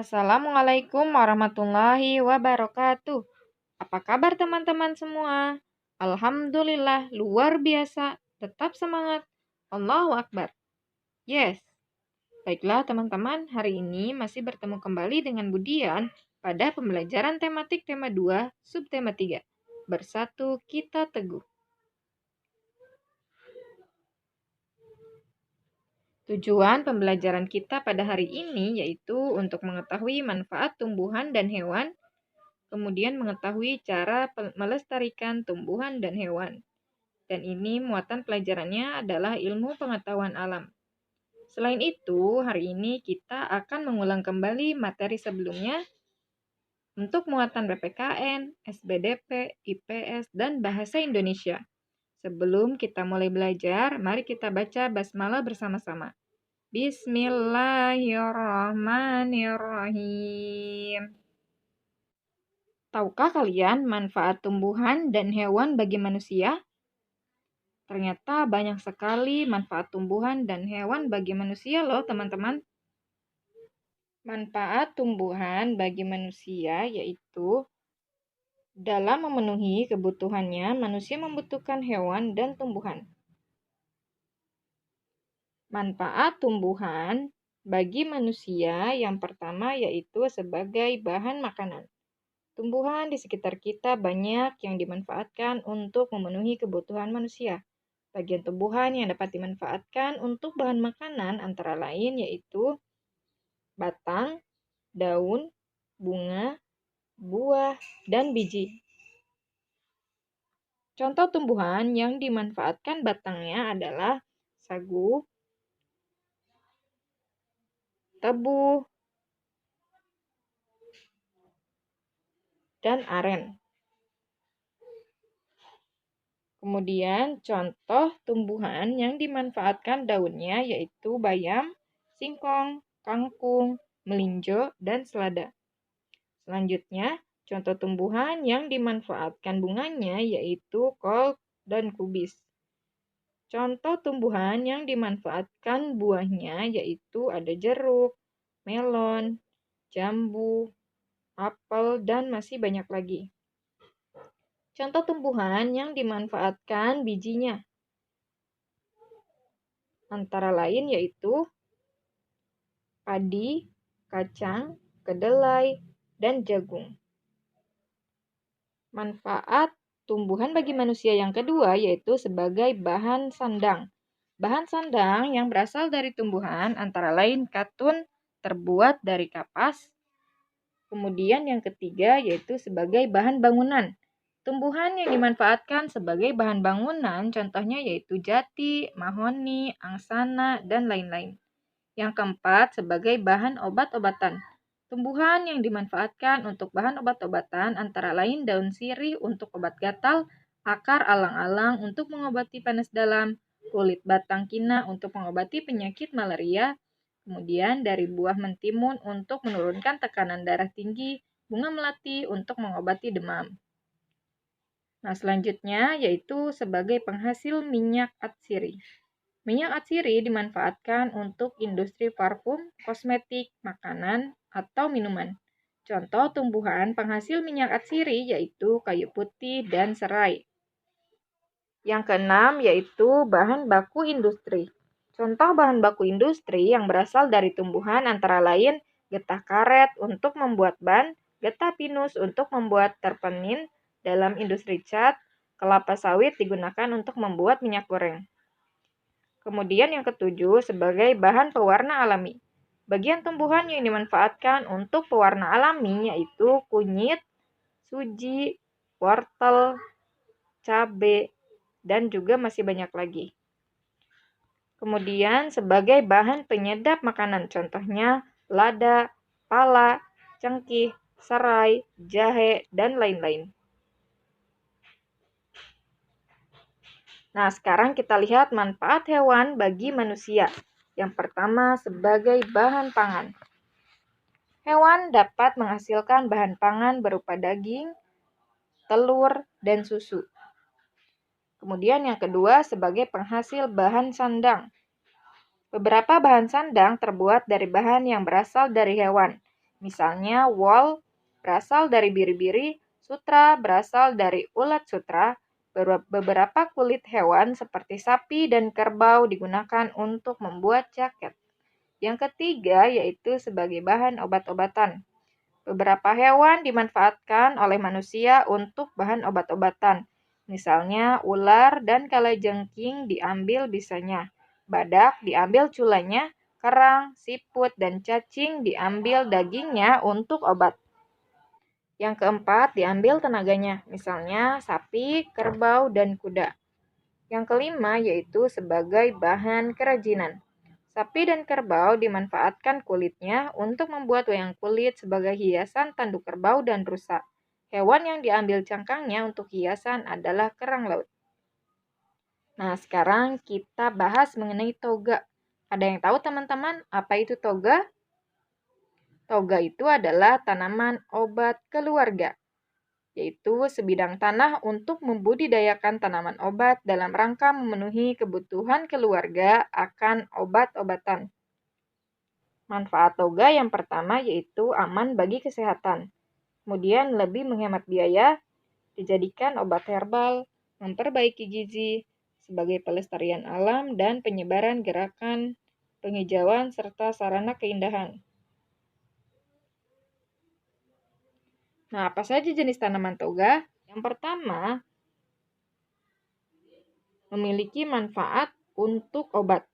Assalamualaikum warahmatullahi wabarakatuh. Apa kabar teman-teman semua? Alhamdulillah, luar biasa. Tetap semangat. Allahu Akbar. Yes. Baiklah teman-teman, hari ini masih bertemu kembali dengan Budian pada pembelajaran tematik tema 2, subtema 3. Bersatu kita teguh. Tujuan pembelajaran kita pada hari ini yaitu untuk mengetahui manfaat tumbuhan dan hewan, kemudian mengetahui cara melestarikan tumbuhan dan hewan. Dan ini muatan pelajarannya adalah ilmu pengetahuan alam. Selain itu, hari ini kita akan mengulang kembali materi sebelumnya untuk muatan PPKN, SBDP, IPS, dan Bahasa Indonesia. Sebelum kita mulai belajar, mari kita baca basmalah bersama-sama. Bismillahirrahmanirrahim. Tahukah kalian manfaat tumbuhan dan hewan bagi manusia? Ternyata banyak sekali manfaat tumbuhan dan hewan bagi manusia loh teman-teman. Manfaat tumbuhan bagi manusia yaitu dalam memenuhi kebutuhannya, manusia membutuhkan hewan dan tumbuhan. Manfaat tumbuhan bagi manusia yang pertama yaitu sebagai bahan makanan. Tumbuhan di sekitar kita banyak yang dimanfaatkan untuk memenuhi kebutuhan manusia. Bagian tumbuhan yang dapat dimanfaatkan untuk bahan makanan antara lain yaitu batang, daun, bunga, buah, dan biji. Contoh tumbuhan yang dimanfaatkan batangnya adalah sagu, tebu, dan aren. Kemudian contoh tumbuhan yang dimanfaatkan daunnya yaitu bayam, singkong, kangkung, melinjo, dan selada. Selanjutnya, contoh tumbuhan yang dimanfaatkan bunganya yaitu kol dan kubis. Contoh tumbuhan yang dimanfaatkan buahnya yaitu ada jeruk, melon, jambu, apel, dan masih banyak lagi. Contoh tumbuhan yang dimanfaatkan bijinya antara lain yaitu padi, kacang, kedelai, dan jagung. Manfaat tumbuhan bagi manusia yang kedua yaitu sebagai bahan sandang. Bahan sandang yang berasal dari tumbuhan antara lain katun terbuat dari kapas. Kemudian yang ketiga yaitu sebagai bahan bangunan. Tumbuhan yang dimanfaatkan sebagai bahan bangunan contohnya yaitu jati, mahoni, angsana, dan lain-lain. Yang keempat sebagai bahan obat-obatan. Tumbuhan yang dimanfaatkan untuk bahan obat-obatan antara lain daun sirih untuk obat gatal, akar alang-alang untuk mengobati panas dalam, kulit batang kina untuk mengobati penyakit malaria, kemudian dari buah mentimun untuk menurunkan tekanan darah tinggi, bunga melati untuk mengobati demam. Nah, selanjutnya yaitu sebagai penghasil minyak atsiri. Minyak atsiri dimanfaatkan untuk industri parfum, kosmetik, makanan, atau minuman. Contoh tumbuhan penghasil minyak atsiri yaitu kayu putih dan serai. Yang keenam yaitu bahan baku industri. Contoh bahan baku industri yang berasal dari tumbuhan antara lain getah karet untuk membuat ban, getah pinus untuk membuat terpenin dalam industri cat, kelapa sawit digunakan untuk membuat minyak goreng. Kemudian yang ketujuh sebagai bahan pewarna alami. Bagian tumbuhan yang dimanfaatkan untuk pewarna alami yaitu kunyit, suji, wortel, cabai, dan juga masih banyak lagi. Kemudian sebagai bahan penyedap makanan contohnya lada, pala, cengkih, serai, jahe, dan lain-lain. Nah, sekarang kita lihat manfaat hewan bagi manusia. Yang pertama, sebagai bahan pangan. Hewan dapat menghasilkan bahan pangan berupa daging, telur, dan susu. Kemudian yang kedua, sebagai penghasil bahan sandang. Beberapa bahan sandang terbuat dari bahan yang berasal dari hewan. Misalnya, wol berasal dari biri-biri, sutra berasal dari ulat sutra. Beberapa kulit hewan seperti sapi dan kerbau digunakan untuk membuat jaket. Yang ketiga yaitu sebagai bahan obat-obatan. Beberapa hewan dimanfaatkan oleh manusia untuk bahan obat-obatan. Misalnya ular dan kalajengking diambil bisanya, badak diambil culanya, kerang, siput, dan cacing diambil dagingnya untuk obat. Yang keempat diambil tenaganya, misalnya sapi, kerbau, dan kuda. Yang kelima yaitu sebagai bahan kerajinan. Sapi dan kerbau dimanfaatkan kulitnya untuk membuat wayang kulit sebagai hiasan tanduk kerbau dan rusa. Hewan yang diambil cangkangnya untuk hiasan adalah kerang laut. Nah, sekarang kita bahas mengenai toga. Ada yang tahu teman-teman apa itu toga? Toga itu adalah tanaman obat keluarga, yaitu sebidang tanah untuk membudidayakan tanaman obat dalam rangka memenuhi kebutuhan keluarga akan obat-obatan. Manfaat toga yang pertama yaitu aman bagi kesehatan. Kemudian lebih menghemat biaya, dijadikan obat herbal, memperbaiki gizi, sebagai pelestarian alam dan penyebaran gerakan penghijauan serta sarana keindahan. Nah, apa saja jenis tanaman toga? Yang pertama, memiliki manfaat untuk obat.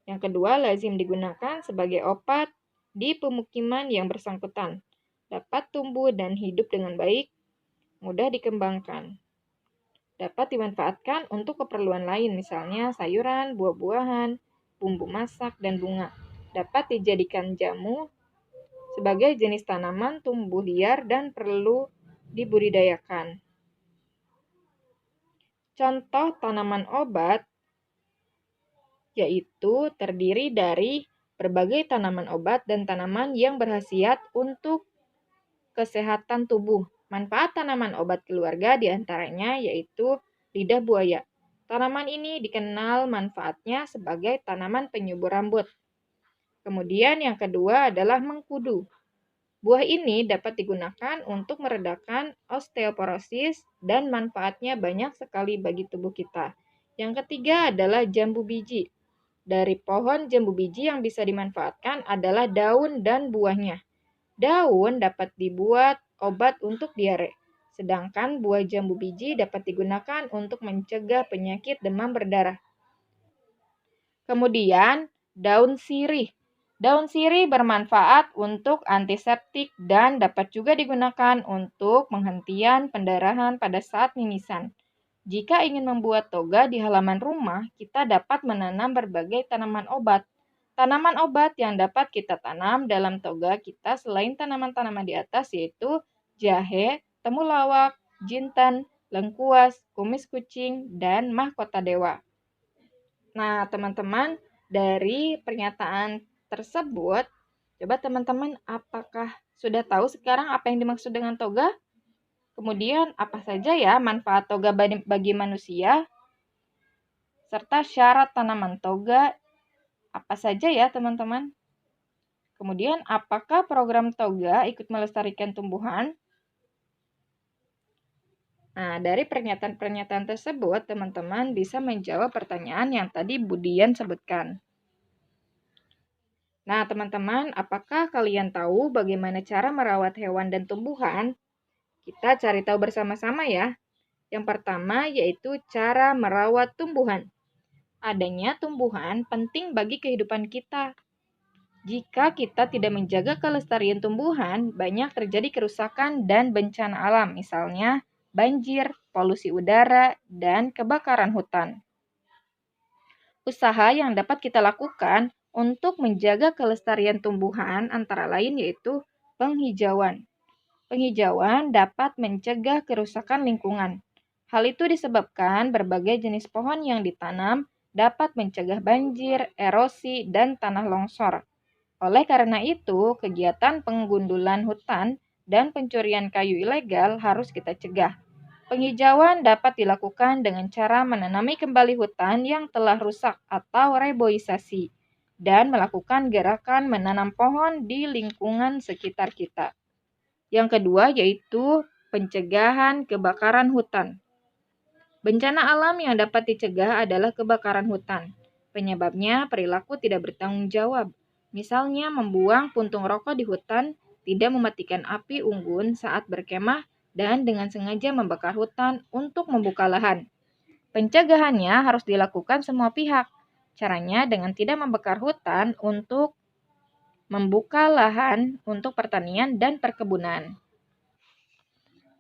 Yang kedua, lazim digunakan sebagai obat di pemukiman yang bersangkutan. Dapat tumbuh dan hidup dengan baik, mudah dikembangkan. Dapat dimanfaatkan untuk keperluan lain, misalnya sayuran, buah-buahan, bumbu masak, dan bunga. Dapat dijadikan jamu sebagai jenis tanaman tumbuh liar dan perlu dibudidayakan. Contoh tanaman obat yaitu terdiri dari berbagai tanaman obat dan tanaman yang berkhasiat untuk kesehatan tubuh. Manfaat tanaman obat keluarga diantaranya yaitu lidah buaya. Tanaman ini dikenal manfaatnya sebagai tanaman penyubur rambut. Kemudian yang kedua adalah mengkudu. Buah ini dapat digunakan untuk meredakan osteoporosis dan manfaatnya banyak sekali bagi tubuh kita. Yang ketiga adalah jambu biji. Dari pohon jambu biji yang bisa dimanfaatkan adalah daun dan buahnya. Daun dapat dibuat obat untuk diare, sedangkan buah jambu biji dapat digunakan untuk mencegah penyakit demam berdarah. Kemudian, daun sirih. Daun sirih bermanfaat untuk antiseptik dan dapat juga digunakan untuk penghentian pendarahan pada saat mimisan. Jika ingin membuat toga di halaman rumah, kita dapat menanam berbagai tanaman obat. Tanaman obat yang dapat kita tanam dalam toga kita selain tanaman-tanaman di atas yaitu jahe, temulawak, jintan, lengkuas, kumis kucing, dan mahkota dewa. Nah, teman-teman, dari pernyataan tersebut, coba teman-teman apakah sudah tahu sekarang apa yang dimaksud dengan toga? Kemudian, apa saja ya manfaat toga bagi manusia? Serta syarat tanaman toga, apa saja ya teman-teman? Kemudian, apakah program toga ikut melestarikan tumbuhan? Nah, dari pernyataan-pernyataan tersebut, teman-teman bisa menjawab pertanyaan yang tadi Budian sebutkan. Nah, teman-teman, apakah kalian tahu bagaimana cara merawat hewan dan tumbuhan? Kita cari tahu bersama-sama ya. Yang pertama yaitu cara merawat tumbuhan. Adanya tumbuhan penting bagi kehidupan kita. Jika kita tidak menjaga kelestarian tumbuhan, banyak terjadi kerusakan dan bencana alam, misalnya banjir, polusi udara, dan kebakaran hutan. Usaha yang dapat kita lakukan untuk menjaga kelestarian tumbuhan antara lain yaitu penghijauan. Penghijauan dapat mencegah kerusakan lingkungan. Hal itu disebabkan berbagai jenis pohon yang ditanam dapat mencegah banjir, erosi, dan tanah longsor. Oleh karena itu, kegiatan penggundulan hutan dan pencurian kayu ilegal harus kita cegah. Penghijauan dapat dilakukan dengan cara menanami kembali hutan yang telah rusak atau reboisasi. dan melakukan gerakan menanam pohon di lingkungan sekitar kita. Yang kedua yaitu pencegahan kebakaran hutan. Bencana alam yang dapat dicegah adalah kebakaran hutan. Penyebabnya perilaku tidak bertanggung jawab. Misalnya membuang puntung rokok di hutan, tidak mematikan api unggun saat berkemah, dan dengan sengaja membakar hutan untuk membuka lahan. Pencegahannya harus dilakukan semua pihak. Caranya dengan tidak membakar hutan untuk membuka lahan untuk pertanian dan perkebunan.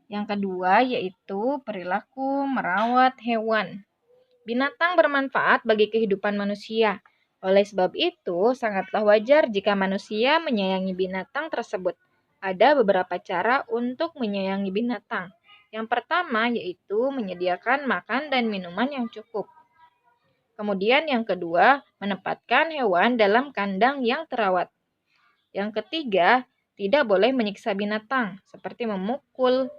Yang kedua yaitu perilaku merawat hewan. Binatang bermanfaat bagi kehidupan manusia. Oleh sebab itu, sangatlah wajar jika manusia menyayangi binatang tersebut. Ada beberapa cara untuk menyayangi binatang. Yang pertama yaitu menyediakan makan dan minuman yang cukup. Kemudian yang kedua, menempatkan hewan dalam kandang yang terawat. Yang ketiga, tidak boleh menyiksa binatang, seperti memukul,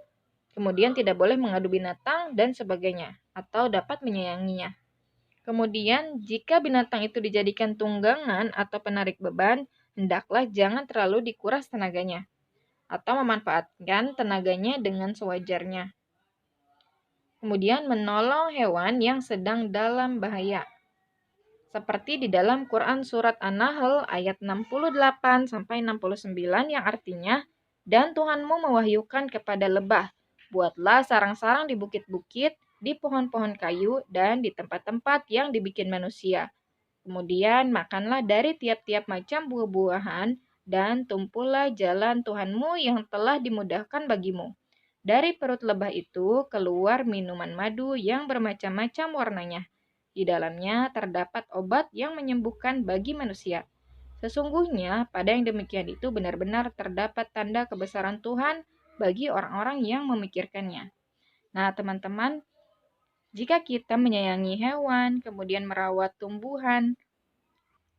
kemudian tidak boleh mengadu binatang, dan sebagainya, atau dapat menyayanginya. Kemudian, jika binatang itu dijadikan tunggangan atau penarik beban, hendaklah jangan terlalu dikuras tenaganya, atau memanfaatkan tenaganya dengan sewajarnya. Kemudian, menolong hewan yang sedang dalam bahaya. Seperti di dalam Quran Surat An-Nahl ayat 68-69 yang artinya, dan Tuhanmu mewahyukan kepada lebah, buatlah sarang-sarang di bukit-bukit, di pohon-pohon kayu, dan di tempat-tempat yang dibikin manusia. Kemudian makanlah dari tiap-tiap macam buah-buahan, dan tumpulah jalan Tuhanmu yang telah dimudahkan bagimu. Dari perut lebah itu keluar minuman madu yang bermacam-macam warnanya. Di dalamnya terdapat obat yang menyembuhkan bagi manusia. Sesungguhnya pada yang demikian itu benar-benar terdapat tanda kebesaran Tuhan bagi orang-orang yang memikirkannya. Nah, teman-teman, jika kita menyayangi hewan, kemudian merawat tumbuhan,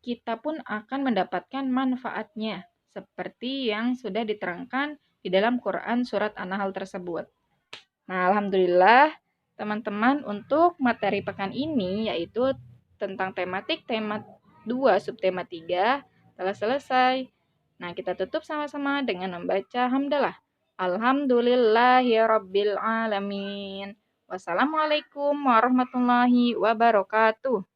kita pun akan mendapatkan manfaatnya, seperti yang sudah diterangkan di dalam Quran Surat An-Nahl tersebut. Nah, alhamdulillah, teman-teman, untuk materi pekan ini, yaitu tentang tematik tema 2, subtema 3, telah selesai. Nah, kita tutup sama-sama dengan membaca hamdalah. Alhamdulillahirabbil alamin. Wassalamualaikum warahmatullahi wabarakatuh.